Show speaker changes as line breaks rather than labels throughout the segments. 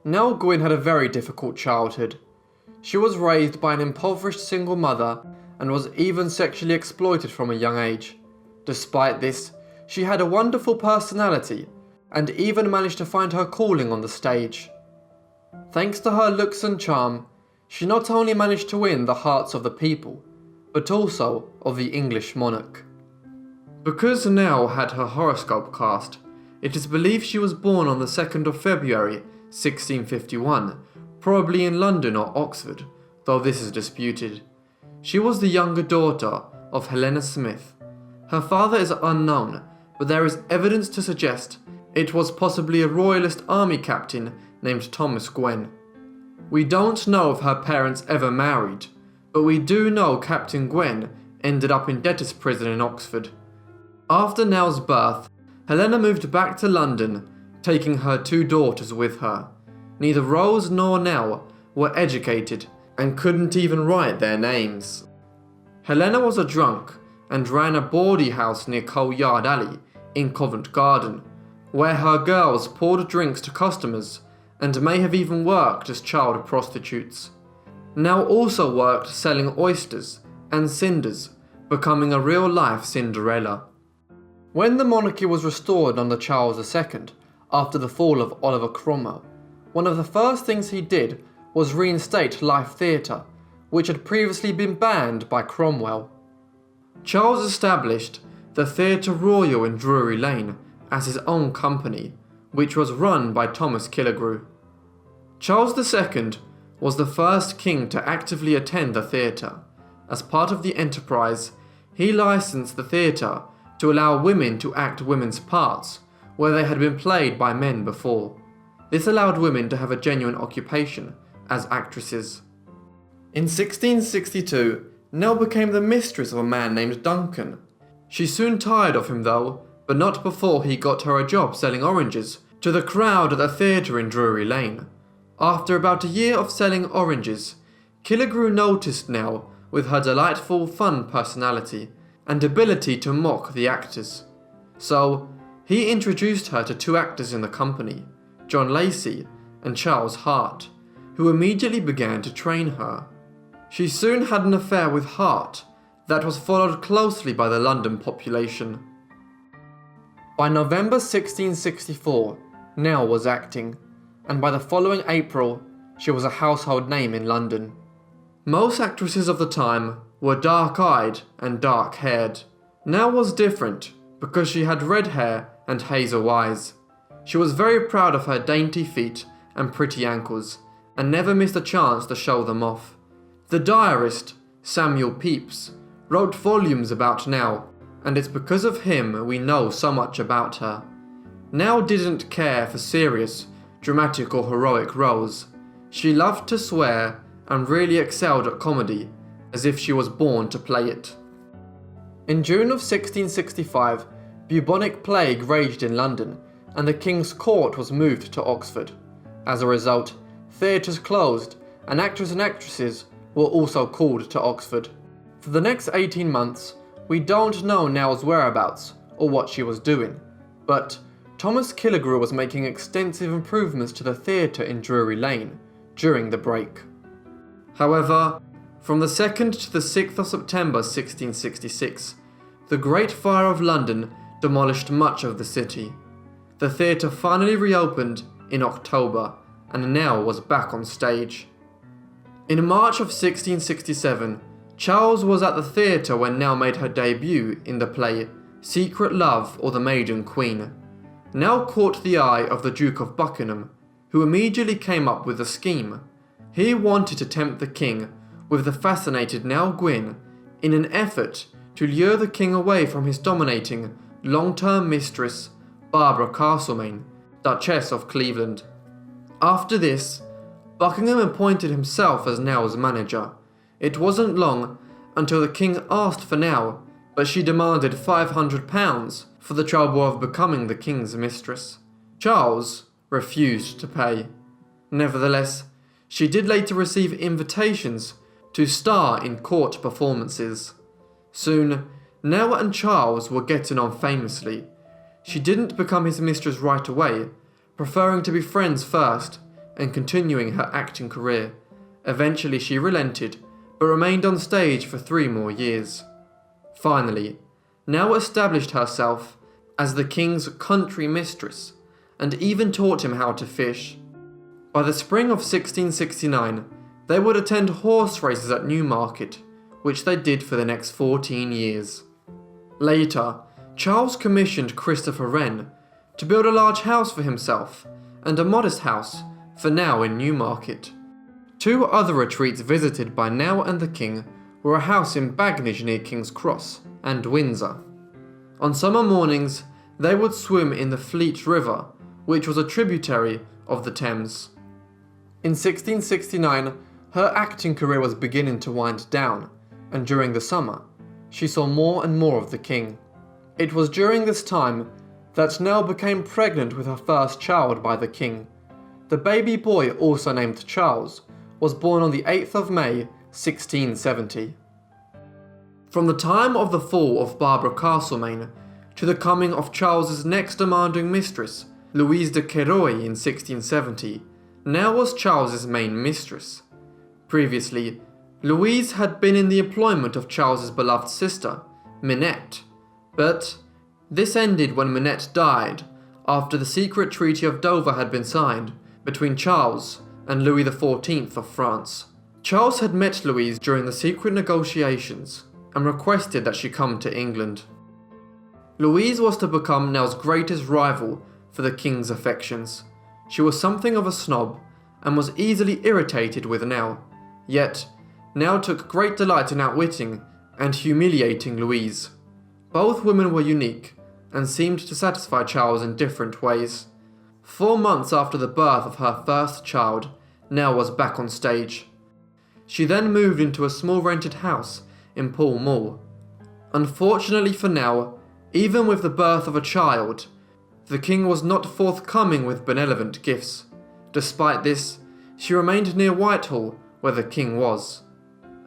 Nell Gwyn had a very difficult childhood. She was raised by an impoverished single mother and was even sexually exploited from a young age. Despite this, she had a wonderful personality and even managed to find her calling on the stage. Thanks to her looks and charm, she not only managed to win the hearts of the people, but also of the English monarch. Because Nell had her horoscope cast, it is believed she was born on the 2nd of February 1651, probably in London or Oxford, though this is disputed. She was the younger daughter of Helena Smith. Her father is unknown, but there is evidence to suggest it was possibly a royalist army captain named Thomas Gwyn. We don't know if her parents ever married, but we do know Captain Gwyn ended up in debtor's prison in Oxford. After Nell's birth, Helena moved back to London, taking her 2 daughters with her. Neither Rose nor Nell were educated and couldn't even write their names. Helena was a drunk and ran a bawdy house near Coal Yard Alley in Covent Garden, where her girls poured drinks to customers and may have even worked as child prostitutes. Nell also worked selling oysters and cinders, becoming a real-life Cinderella. When the monarchy was restored under Charles II, after the fall of Oliver Cromwell, one of the first things he did was reinstate live theatre, which had previously been banned by Cromwell. Charles established the Theatre Royal in Drury Lane as his own company, which was run by Thomas Killigrew. Charles II was the first king to actively attend the theatre. As part of the enterprise, he licensed the theatre to allow women to act women's parts, where they had been played by men before. This allowed women to have a genuine occupation as actresses. In 1662, Nell became the mistress of a man named Duncan. She soon tired of him though, but not before he got her a job selling oranges to the crowd at the theatre in Drury Lane. After about a year of selling oranges, Killigrew noticed Nell with her delightful, fun personality and ability to mock the actors. So, he introduced her to 2 actors in the company, John Lacey and Charles Hart, who immediately began to train her. She soon had an affair with Hart that was followed closely by the London population. By November 1664, Nell was acting, and by the following April, she was a household name in London. Most actresses of the time were dark-eyed and dark-haired. Nell was different because she had red hair and hazel eyes. She was very proud of her dainty feet and pretty ankles, and never missed a chance to show them off. The diarist, Samuel Pepys, wrote volumes about Nell, and it's because of him we know so much about her. Nell didn't care for serious, dramatic or heroic roles. She loved to swear and really excelled at comedy, as if she was born to play it. In June of 1665, bubonic plague raged in London, and the King's Court was moved to Oxford. As a result, theatres closed, and actors and actresses were also called to Oxford. For the next 18 months, we don't know Nell's whereabouts or what she was doing, but Thomas Killigrew was making extensive improvements to the theatre in Drury Lane during the break. However, from the 2nd to the 6th of September 1666, the Great Fire of London demolished much of the city. The theatre finally reopened in October, and Nell was back on stage. In March of 1667, Charles was at the theatre when Nell made her debut in the play Secret Love or the Maiden Queen. Nell caught the eye of the Duke of Buckingham, who immediately came up with a scheme. He wanted to tempt the king with the fascinated Nell Gwyn in an effort to lure the king away from his dominating, long-term mistress, Barbara Castlemaine, Duchess of Cleveland. After this, Buckingham appointed himself as Nell's manager. It wasn't long until the king asked for Nell, but she demanded £500 for the trouble of becoming the king's mistress. Charles refused to pay. Nevertheless, she did later receive invitations to star in court performances. Soon, Nell and Charles were getting on famously. She didn't become his mistress right away, preferring to be friends first and continuing her acting career. Eventually she relented, but remained on stage for 3 more years. Finally, Nell established herself as the king's country mistress, and even taught him how to fish. By the spring of 1669, they would attend horse races at Newmarket, which they did for the next 14 years. Later, Charles commissioned Christopher Wren to build a large house for himself and a modest house for Nell in Newmarket. 2 other retreats visited by Nell and the king were a house in Bagnage near King's Cross and Windsor. On summer mornings, they would swim in the Fleet River, which was a tributary of the Thames. In 1669, her acting career was beginning to wind down, and during the summer, she saw more and more of the king. It was during this time that Nell became pregnant with her first child by the king. The baby boy, also named Charles, was born on the 8th of May, 1670. From the time of the fall of Barbara Castlemaine to the coming of Charles's next demanding mistress, Louise de Querouaille, in 1670, Nell was Charles's main mistress. Previously, Louise had been in the employment of Charles's beloved sister, Minette, but this ended when Minette died after the secret Treaty of Dover had been signed between Charles and Louis XIV of France. Charles had met Louise during the secret negotiations and requested that she come to England. Louise was to become Nell's greatest rival for the king's affections. She was something of a snob and was easily irritated with Nell, yet Nell took great delight in outwitting and humiliating Louise. Both women were unique and seemed to satisfy Charles in different ways. 4 months after the birth of her first child, Nell was back on stage. She then moved into a small rented house in Pall Mall. Unfortunately for Nell, even with the birth of a child, the king was not forthcoming with benevolent gifts. Despite this, she remained near Whitehall, where the king was.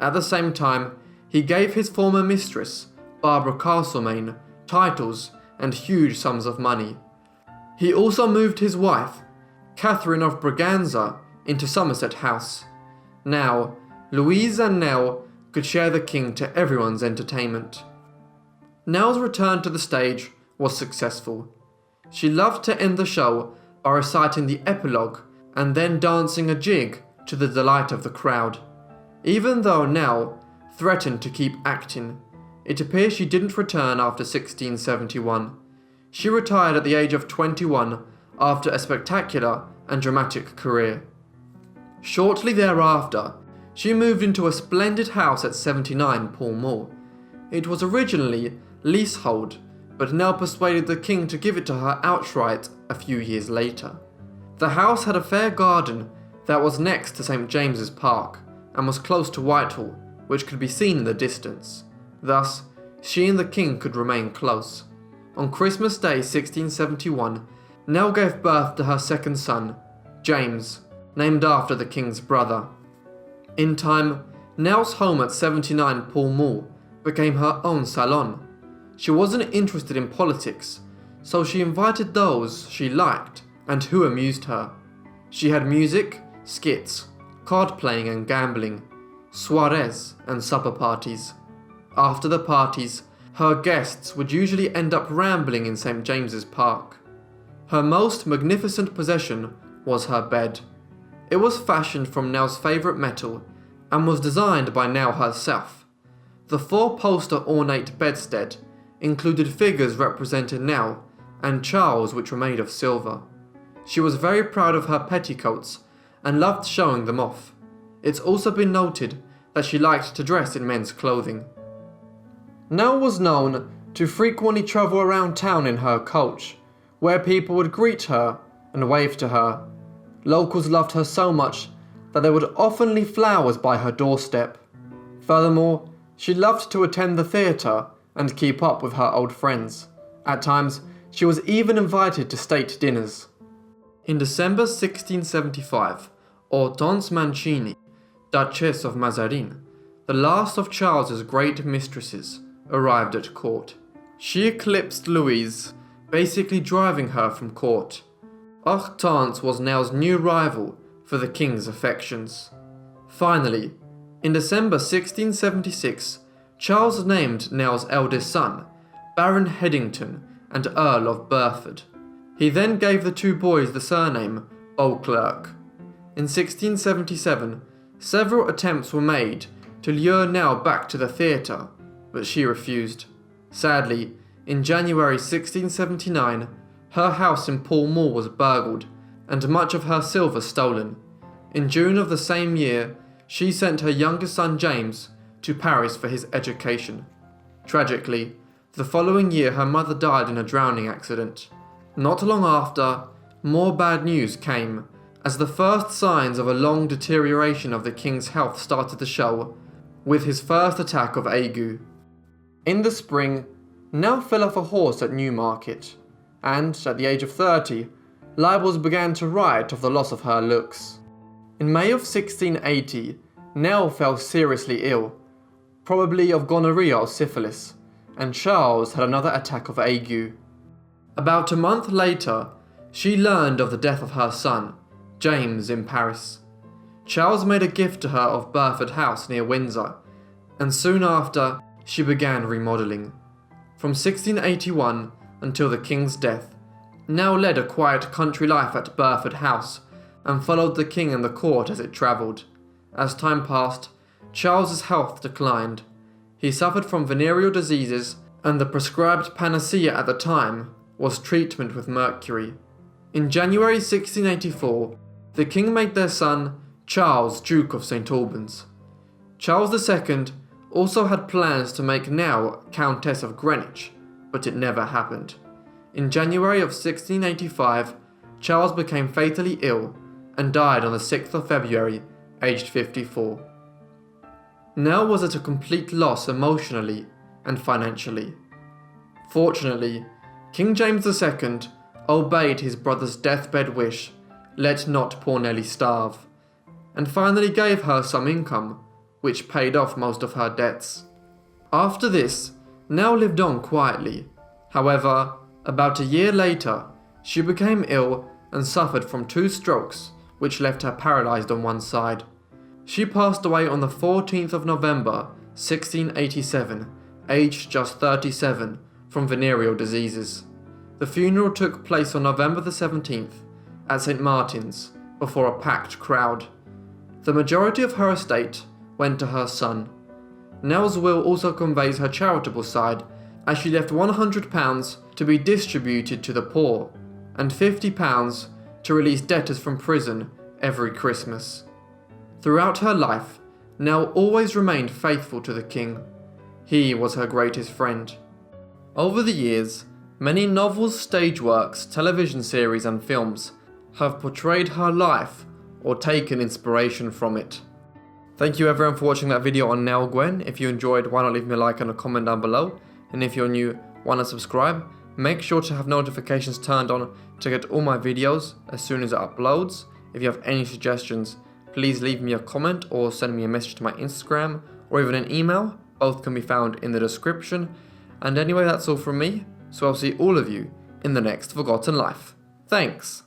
At the same time, he gave his former mistress, Barbara Castlemaine, titles and huge sums of money. He also moved his wife, Catherine of Braganza, into Somerset House. Now, Louise and Nell could share the king to everyone's entertainment. Nell's return to the stage was successful. She loved to end the show by reciting the epilogue and then dancing a jig to the delight of the crowd. Even though Nell threatened to keep acting, it appears she didn't return after 1671. She retired at the age of 21 after a spectacular and dramatic career. Shortly thereafter, she moved into a splendid house at 79 Pall Mall. It was originally leasehold, but Nell persuaded the king to give it to her outright a few years later. The house had a fair garden that was next to St. James's Park and was close to Whitehall, which could be seen in the distance. Thus, she and the king could remain close. On Christmas Day 1671, Nell gave birth to her second son, James, named after the king's brother. In time, Nell's home at 79 Pall Mall became her own salon. She wasn't interested in politics, so she invited those she liked and who amused her. She had music, skits, card playing and gambling, soirees and supper parties. After the parties, her guests would usually end up rambling in St. James's Park. Her most magnificent possession was her bed. It was fashioned from Nell's favourite metal and was designed by Nell herself. The 4-poster ornate bedstead included figures representing Nell and Charles, which were made of silver. She was very proud of her petticoats and loved showing them off. It's also been noted that she liked to dress in men's clothing. Nell was known to frequently travel around town in her coach, where people would greet her and wave to her. Locals loved her so much that they would often leave flowers by her doorstep. Furthermore, she loved to attend the theatre and keep up with her old friends. At times, she was even invited to state dinners. In December 1675, Hortense Mancini, Duchess of Mazarin, the last of Charles's great mistresses, arrived at court. She eclipsed Louise, basically driving her from court. Hortense was Nell's new rival for the king's affections. Finally, in December 1676, Charles named Nell's eldest son, Baron Headington and Earl of Burford. He then gave the two boys the surname Beauclerk. In 1677, several attempts were made to lure Nell back to the theatre, but she refused. Sadly, in January 1679, her house in Pall Mall was burgled and much of her silver stolen. In June of the same year, she sent her youngest son James to Paris for his education. Tragically, the following year her mother died in a drowning accident. Not long after, more bad news came, as the first signs of a long deterioration of the king's health started to show, with his first attack of ague. In the spring, Nell fell off a horse at Newmarket, and, at the age of 30, libels began to riot of the loss of her looks. In May of 1680, Nell fell seriously ill, probably of gonorrhea or syphilis, and Charles had another attack of ague. About a month later, she learned of the death of her son, James, in Paris. Charles made a gift to her of Burford House near Windsor, and soon after, she began remodelling. From 1681 until the king's death, Nell led a quiet country life at Burford House and followed the king and the court as it travelled. As time passed, Charles's health declined. He suffered from venereal diseases, and the prescribed panacea at the time was treatment with mercury. In January 1684, the king made their son Charles Duke of St. Albans. Charles II also had plans to make Nell Countess of Greenwich, but it never happened. In January of 1685, Charles became fatally ill and died on the 6th of February, aged 54. Nell was at a complete loss emotionally and financially. Fortunately, King James II obeyed his brother's deathbed wish, let not poor Nelly starve, and finally gave her some income, which paid off most of her debts. After this, Nell lived on quietly. However, about a year later, she became ill and suffered from 2 strokes, which left her paralysed on one side. She passed away on the 14th of November, 1687, aged just 37, from venereal diseases. The funeral took place on November the 17th, at St. Martin's, before a packed crowd. The majority of her estate went to her son. Nell's will also conveys her charitable side, as she left £100 to be distributed to the poor, and £50 to release debtors from prison every Christmas. Throughout her life, Nell always remained faithful to the king. He was her greatest friend. Over the years, many novels, stage works, television series and films have portrayed her life or taken inspiration from it. Thank you everyone for watching that video on Nell Gwyn. If you enjoyed, why not leave me a like and a comment down below. And if you're new, why not subscribe? Make sure to have notifications turned on to get all my videos as soon as it uploads. If you have any suggestions, please leave me a comment or send me a message to my Instagram or even an email. Both can be found in the description. And anyway, that's all from me. So I'll see all of you in the next Forgotten Life. Thanks!